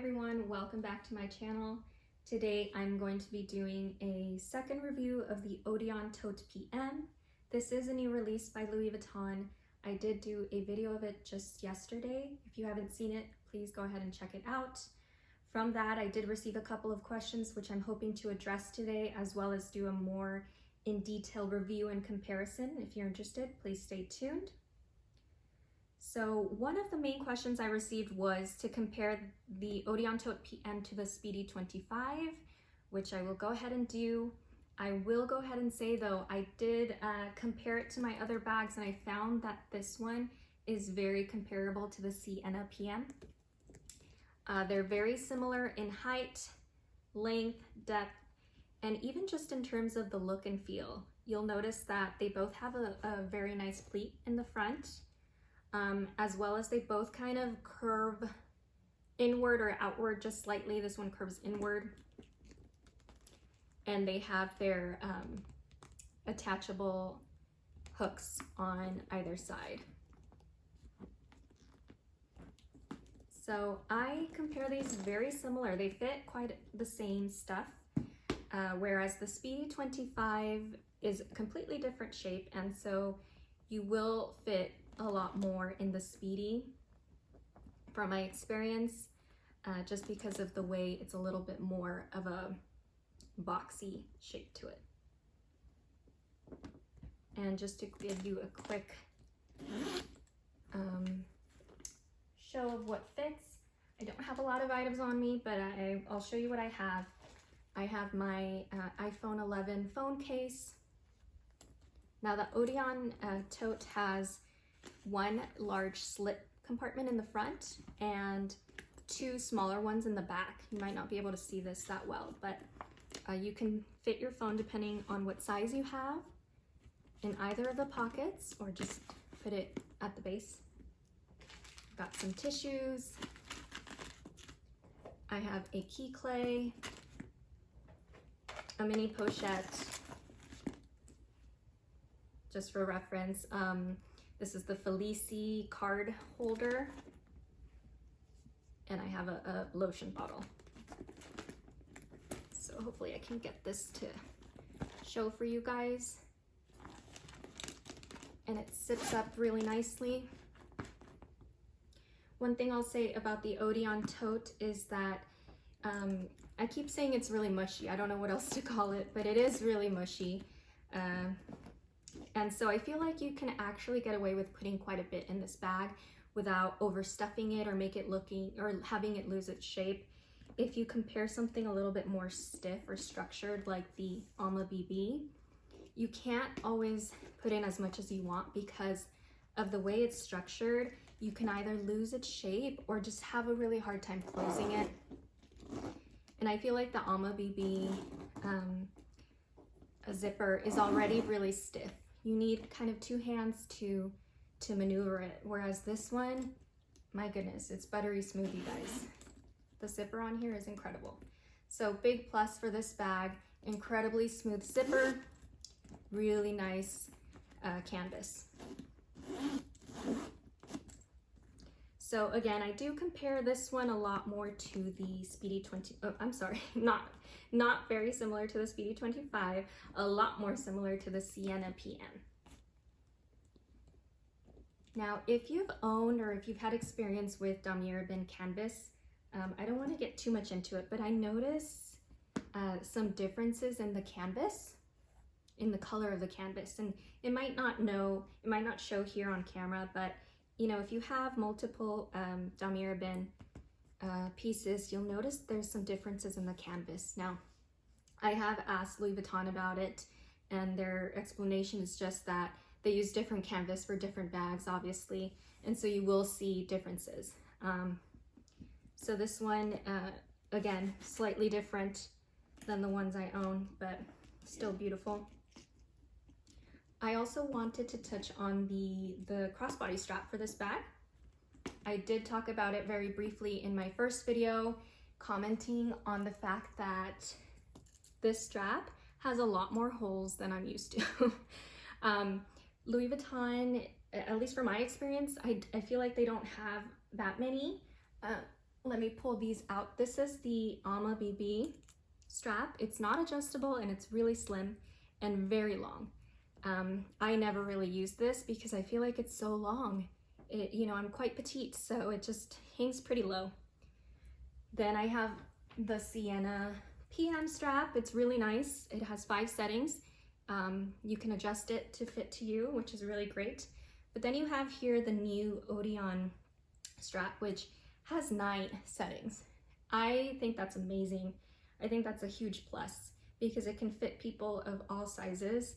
everyone, welcome back to my channel. Today I'm going to be doing a second review of the Odeon Tote PM. This is a new release by Louis Vuitton. I did do a video of it just yesterday. If you haven't seen it, please go ahead and check it out. From that, I did receive a couple of questions which I'm hoping to address today, as well as do a more in-detail review and comparison. If you're interested, please stay tuned. So one of the main questions I received was to compare the Odeon Tote PM to the Speedy 25, which I will go ahead and do. I will go ahead and say though, I did compare it to my other bags and I found that this one is very comparable to the Siena PM. They're very similar in height, length, depth, and even just in terms of the look and feel. You'll notice that they both have a very nice pleat in the front. As well as they both kind of curve inward or outward just slightly. This one curves inward. And they have their attachable hooks on either side. So I compare these very similar. They fit quite the same stuff, whereas the Speedy 25 is a completely different shape, and so you will fit a lot more in the Speedy from my experience, just because of the way it's a little bit more of a boxy shape to it. And just to give you a quick show of what fits, I don't have a lot of items on me, but I'll show you what I have. I have my iPhone 11 phone case. Now the Odeon Tote has one large slip compartment in the front and two smaller ones in the back. You might not be able to see this that well, but you can fit your phone depending on what size you have in either of the pockets, or just put it at the base. Got some tissues. I have a key clay, a mini pochette, just for reference. This is the Felici card holder, and I have a lotion bottle. So hopefully I can get this to show for you guys. And it zips up really nicely. One thing I'll say about the Odeon Tote is that I keep saying it's really mushy. I don't know what else to call it, but it is really mushy. And so I feel like you can actually get away with putting quite a bit in this bag without overstuffing it or having it lose its shape. If you compare something a little bit more stiff or structured like the Alma BB, you can't always put in as much as you want because of the way it's structured. You can either lose its shape or just have a really hard time closing it. And I feel like the Alma BB a zipper is already really stiff. You need kind of two hands to maneuver it, whereas this one, my goodness, it's buttery smooth, you guys. The zipper on here is incredible. So big plus for this bag, incredibly smooth zipper, really nice canvas. So again, I do compare this one a lot more to the Speedy 20, oh, I'm sorry, not very similar to the Speedy 25, a lot more similar to the Siena PM. Now, if you've owned or if you've had experience with damier ebene canvas, I don't want to get too much into it, but I notice some differences in the canvas, in the color of the canvas, and it might not show here on camera, but you know, if you have multiple damier ebene pieces, you'll notice there's some differences in the canvas. Now, I have asked Louis Vuitton about it, and their explanation is just that they use different canvas for different bags, obviously, and so you will see differences. So this one, again, slightly different than the ones I own, but still beautiful. I also wanted to touch on the crossbody strap for this bag. I did talk about it very briefly in my first video, commenting on the fact that this strap has a lot more holes than I'm used to. Louis Vuitton, at least from my experience, I feel like they don't have that many. let me pull these out. This is the Alma BB strap. It's not adjustable and it's really slim and very long. I never really use this because I feel like it's so long. You know, I'm quite petite, so it just hangs pretty low. Then I have the Siena PM strap. It's really nice. It has 5 settings. You can adjust it to fit to you, which is really great. But then you have here the new Odeon strap, which has 9 settings. I think that's amazing. I think that's a huge plus because it can fit people of all sizes.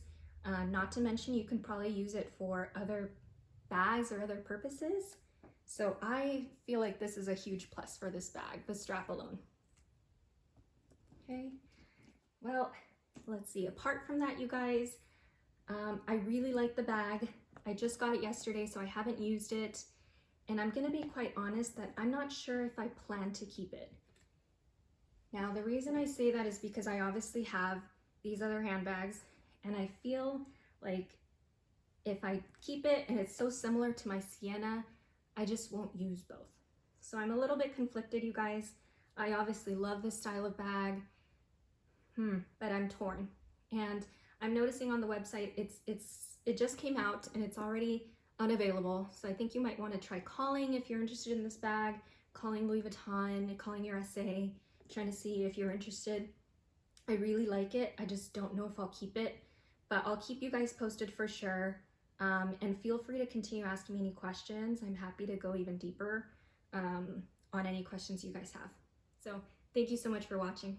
Not to mention you can probably use it for other bags or other purposes. So I feel like this is a huge plus for this bag, the strap alone. Okay, well, let's see. Apart from that, you guys, I really like the bag. I just got it yesterday, so I haven't used it. And I'm gonna be quite honest that I'm not sure if I plan to keep it. Now, the reason I say that is because I obviously have these other handbags, and I feel like if I keep it and it's so similar to my Siena, I just won't use both. So I'm a little bit conflicted, you guys. I obviously love this style of bag, but I'm torn. And I'm noticing on the website, it just came out and it's already unavailable. So I think you might want to try calling if you're interested in this bag, calling Louis Vuitton, calling your SA, trying to see if you're interested. I really like it. I just don't know if I'll keep it, but I'll keep you guys posted for sure. And feel free to continue asking me any questions. I'm happy to go even deeper on any questions you guys have. So thank you so much for watching.